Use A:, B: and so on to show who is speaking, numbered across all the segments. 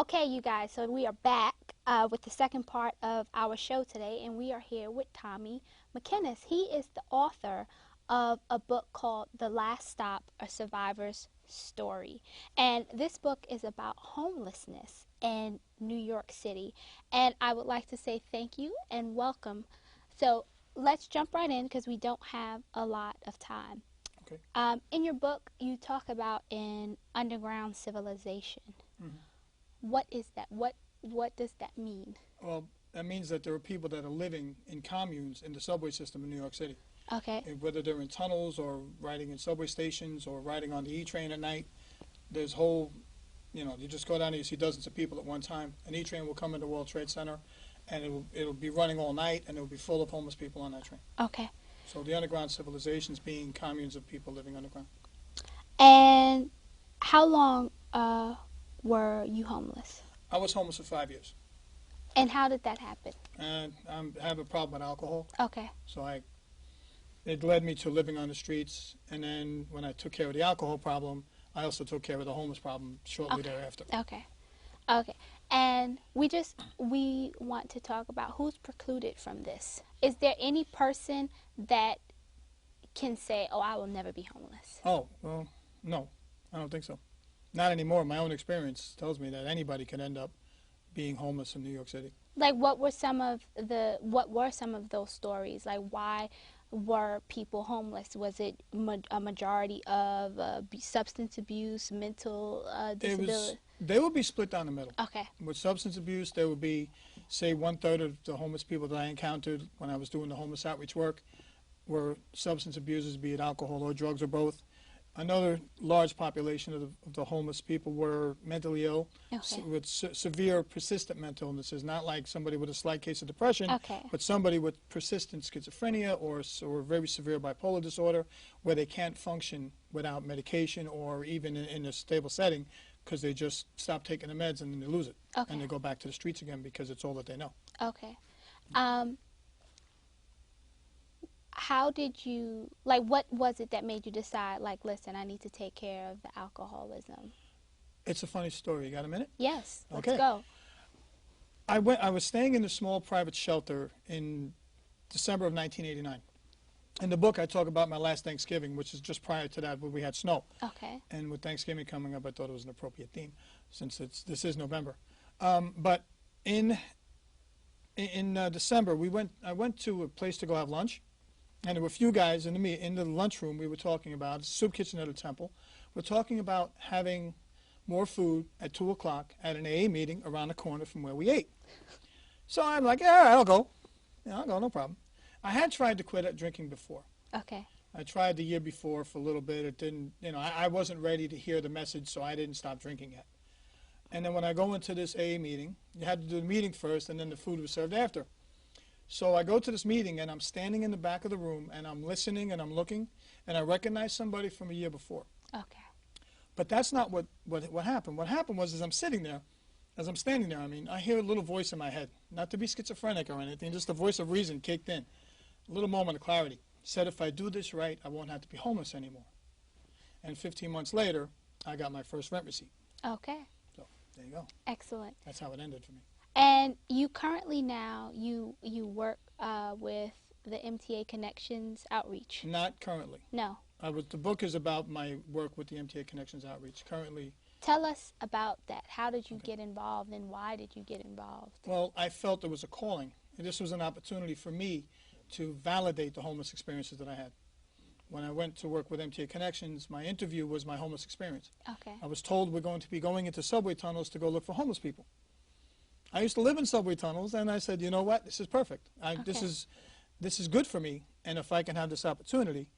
A: Okay, you guys, so we are back with the second part of our show today, and we are here with Tommy McInnis. He is the author of a book called The Last Stop, A Survivor's Story. And this book is about homelessness in New York City. And I would like to say thank you and welcome. So let's jump right in because we don't have a lot of time.
B: Okay.
A: In your book, you talk about an underground civilization.
B: Mm-hmm.
A: What is that? What does that mean?
B: Well, that means that there are people that are living in communes in the subway system in New York City.
A: Okay.
B: And whether they're in tunnels or riding in subway stations or riding on the E-train at night, there's whole, you just go down there, you see dozens of people at one time. An E-train will come into World Trade Center, and it'll be running all night, and it'll be full of homeless people on that train.
A: Okay.
B: So the underground civilizations being communes of people living underground.
A: And how long were you homeless?
B: I was homeless for 5 years.
A: And how did that happen?
B: And I have a problem with alcohol.
A: Okay.
B: So it led me to living on the streets, and then when I took care of the alcohol problem, I also took care of the homeless problem shortly thereafter.
A: Okay. Okay. And we want to talk about who's precluded from this. Is there any person that can say, oh, I will never be homeless?
B: Oh, well, no, I don't think so. Not anymore. My own experience tells me that anybody can end up being homeless in New York City.
A: Like, what were some of those stories? Like, why were people homeless? Was it a majority of substance abuse, mental disability?
B: They would be split down the middle.
A: Okay.
B: With substance abuse, there would be, say, 1/3 of the homeless people that I encountered when I was doing the homeless outreach work were substance abusers, be it alcohol or drugs or both. Another large population of the homeless people were mentally ill, with severe persistent mental illnesses, not like somebody with a slight case of depression, but somebody with persistent schizophrenia or very severe bipolar disorder where they can't function without medication or even in a stable setting because they just stop taking the meds and then they lose it. And they go back to the streets again because it's all that they know.
A: Okay. How did you, like, what was it that made you decide, like, listen, I need to take care of the alcoholism?
B: It's a funny story. You got a minute?
A: Yes, let's
B: Okay.
A: go.
B: I was staying in a small private shelter in December of 1989. In the book, I talk about my last Thanksgiving, which is just prior to that, where we had snow.
A: Okay.
B: And with Thanksgiving coming up, I thought it was an appropriate theme, since this is November. But in December, I went to a place to go have lunch. And there were a few guys in the lunchroom we were talking about, it's a soup kitchen at a temple. We're talking about having more food at 2 o'clock at an AA meeting around the corner from where we ate. So I'm like, yeah, all right, I'll go. Yeah, I'll go, no problem. I had tried to quit drinking before.
A: Okay.
B: I tried the year before for a little bit. It didn't, I wasn't ready to hear the message, so I didn't stop drinking yet. And then when I go into this AA meeting, you had to do the meeting first, and then the food was served after. So I go to this meeting, and I'm standing in the back of the room, and I'm listening, and I'm looking, and I recognize somebody from a year before.
A: Okay.
B: But that's not what happened. What happened was, as I'm standing there, I hear a little voice in my head, not to be schizophrenic or anything, just the voice of reason kicked in. A little moment of clarity. Said, if I do this right, I won't have to be homeless anymore. And 15 months later, I got my first rent receipt.
A: Okay.
B: So there you go.
A: Excellent.
B: That's how it ended for me.
A: And you currently now, you work with the MTA Connections Outreach?
B: Not currently.
A: No.
B: The book is about my work with the MTA Connections Outreach. Currently.
A: Tell us about that. How did you get involved, and why did you get involved?
B: Well, I felt there was a calling. And this was an opportunity for me to validate the homeless experiences that I had. When I went to work with MTA Connections, my interview was my homeless experience.
A: Okay.
B: I was told we're going to be going into subway tunnels to go look for homeless people. I used to live in subway tunnels, and I said, you know what, this is perfect. This is good for me, and if I can have this opportunity.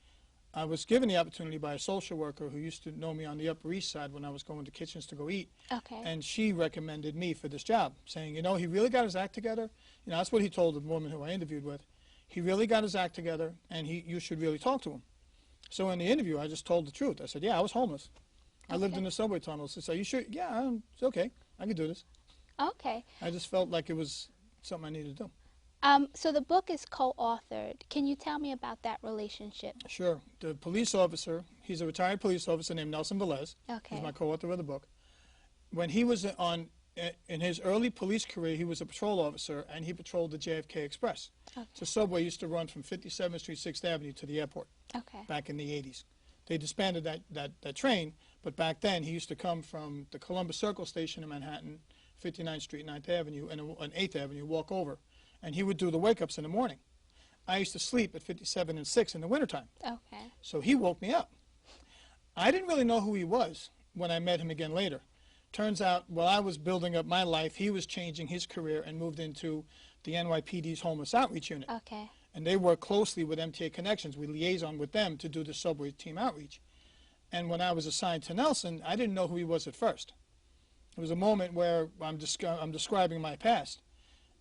B: I was given the opportunity by a social worker who used to know me on the Upper East Side when I was going to kitchens to go eat.
A: Okay.
B: And she recommended me for this job, saying, he really got his act together. That's what he told the woman who I interviewed with. He really got his act together, and you should really talk to him. So in the interview, I just told the truth. I said, yeah, I was homeless. I lived in the subway tunnels. He said, you sure? Yeah, it's okay. I can do this.
A: Okay.
B: I just felt like it was something I needed to do.
A: So the book is co-authored. Can you tell me about that relationship?
B: Sure. The police officer, he's a retired police officer named Nelson Velez.
A: Okay.
B: He's my co-author of the book. When he was on in his early police career, he was a patrol officer, and he patrolled the JFK Express.
A: Okay.
B: So subway used to run from 57th Street, 6th Avenue to the airport
A: Okay.
B: back in the 80s. They disbanded that train, but back then he used to come from the Columbus Circle station in Manhattan, 59th Street, 9th Avenue, and on 8th Avenue, walk over. And he would do the wake-ups in the morning. I used to sleep at 57 and 6 in the wintertime.
A: Okay.
B: So he woke me up. I didn't really know who he was when I met him again later. Turns out, while I was building up my life, he was changing his career and moved into the NYPD's homeless outreach unit.
A: Okay.
B: And they work closely with MTA Connections. We liaison with them to do the subway team outreach. And when I was assigned to Nelson, I didn't know who he was at first. It was a moment where I'm describing my past,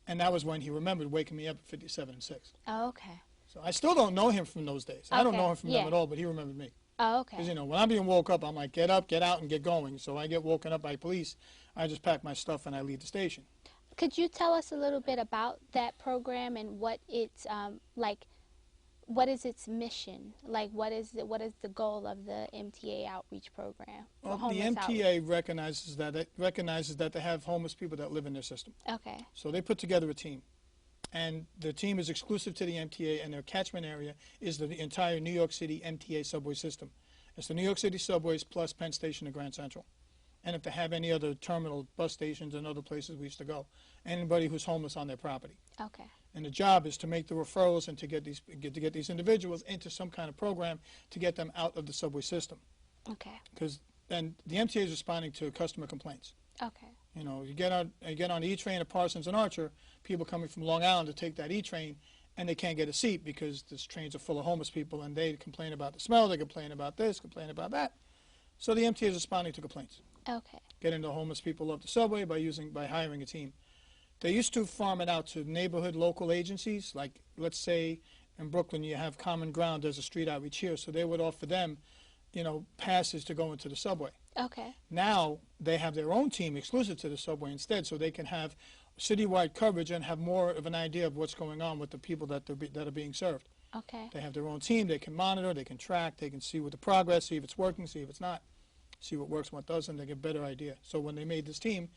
B: and that was when he remembered waking me up at 57 and 6.
A: Oh, okay.
B: So I still don't know him from those days. I don't
A: Okay.
B: know him from them at all, but he remembered me.
A: Oh, okay.
B: Because, you know, when I'm being woke up, I'm like, get up, get out, and get going. So I get woken up by police. I just pack my stuff and I leave the station.
A: Could you tell us a little bit about that program and what it's like? What is its mission? Like, what is the goal of the MTA outreach program?
B: Well, the MTA recognizes that they have homeless people that live in their system.
A: Okay.
B: So they put together a team, and the team is exclusive to the MTA, and their catchment area is the entire New York City MTA subway system. It's the New York City subways plus Penn Station and Grand Central. And if they have any other terminal bus stations and other places we used to go, anybody who's homeless on their property.
A: Okay.
B: And the job is to make the referrals and to get these individuals into some kind of program to get them out of the subway system.
A: Okay.
B: Because then the MTA is responding to customer complaints.
A: Okay.
B: You know, you get on the E-train at Parsons and Archer, people coming from Long Island to take that E-train, and they can't get a seat because these trains are full of homeless people, and they complain about the smell, they complain about this, complain about that. So the MTA is responding to complaints.
A: Okay.
B: Getting the homeless people off the subway by hiring a team. They used to farm it out to neighborhood local agencies, like let's say in Brooklyn you have Common Ground, there's a street outreach here, so they would offer them, you know, passes to go into the subway.
A: Okay.
B: Now they have their own team exclusive to the subway instead, so they can have citywide coverage and have more of an idea of what's going on with the people that are being served.
A: Okay.
B: They have their own team, they can monitor, they can track, they can see what the progress, see if it's working, see if it's not, see what works, what doesn't, they get a better idea. So when they made this team,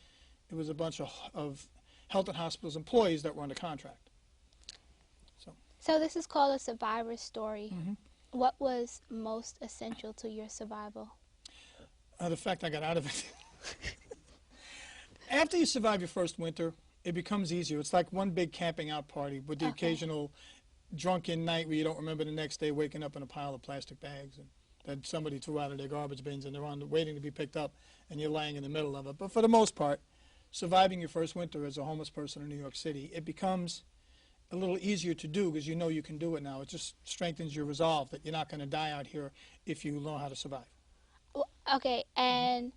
B: it was a bunch of health and hospitals employees that were under contract.
A: So this is called a survivor story.
B: Mm-hmm.
A: What was most essential to your survival?
B: The fact I got out of it. After you survive your first winter, it becomes easier. It's like one big camping out party with the occasional drunken night where you don't remember the next day waking up in a pile of plastic bags and that somebody threw out of their garbage bins and they're waiting to be picked up and you're lying in the middle of it. But for the most part, surviving your first winter as a homeless person in New York City, it becomes a little easier to do because you know you can do it now. It just strengthens your resolve that you're not going to die out here if you know how to survive.
A: Okay, and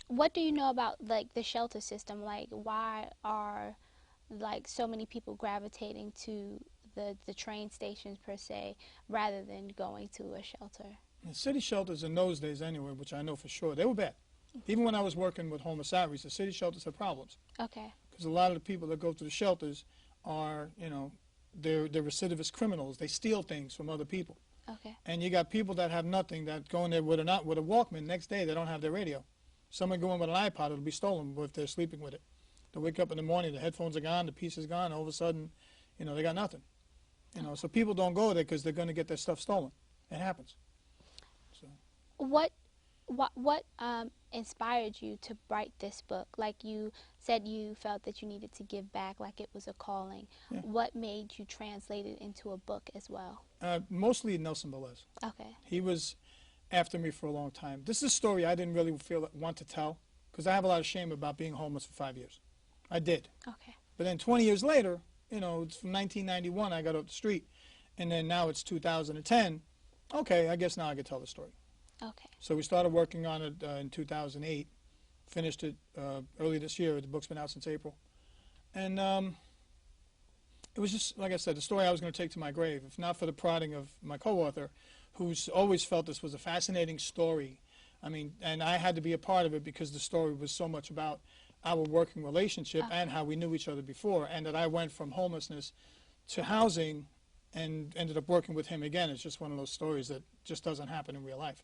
A: what do you know about like the shelter system? Like, why are like so many people gravitating to the train stations per se rather than going to a shelter?
B: The city shelters in those days anyway, which I know for sure, they were bad. Even when I was working with homeless outreach, the city shelters had problems.
A: Okay.
B: Because a lot of the people that go to the shelters are, you know, they're recidivist criminals. They steal things from other people.
A: Okay.
B: And you got people that have nothing that go in there with a Walkman. Next day, they don't have their radio. Someone going with an iPod, it'll be stolen if they're sleeping with it. They wake up in the morning, the headphones are gone, the piece is gone, all of a sudden, you know, they got nothing. You know, so people don't go there because they're going to get their stuff stolen. It happens. So.
A: What inspired you to write this book? Like you said, you felt that you needed to give back, like it was a calling.
B: Yeah.
A: What made you translate it into a book as well?
B: Mostly Nelson Velez.
A: Okay.
B: He was after me for a long time. This is a story I didn't really want to tell because I have a lot of shame about being homeless for 5 years. I did.
A: Okay.
B: But then 20 years later, you know, it's from 1991 I got off the street, and then now it's 2010. Okay, I guess now I can tell the story.
A: Okay.
B: So we started working on it in 2008, finished it early this year. The book's been out since April. And it was just, like I said, the story I was going to take to my grave, if not for the prodding of my co-author, who's always felt this was a fascinating story. I mean, and I had to be a part of it because the story was so much about our working relationship and how we knew each other before, and that I went from homelessness to housing and ended up working with him again. It's just one of those stories that just doesn't happen in real life.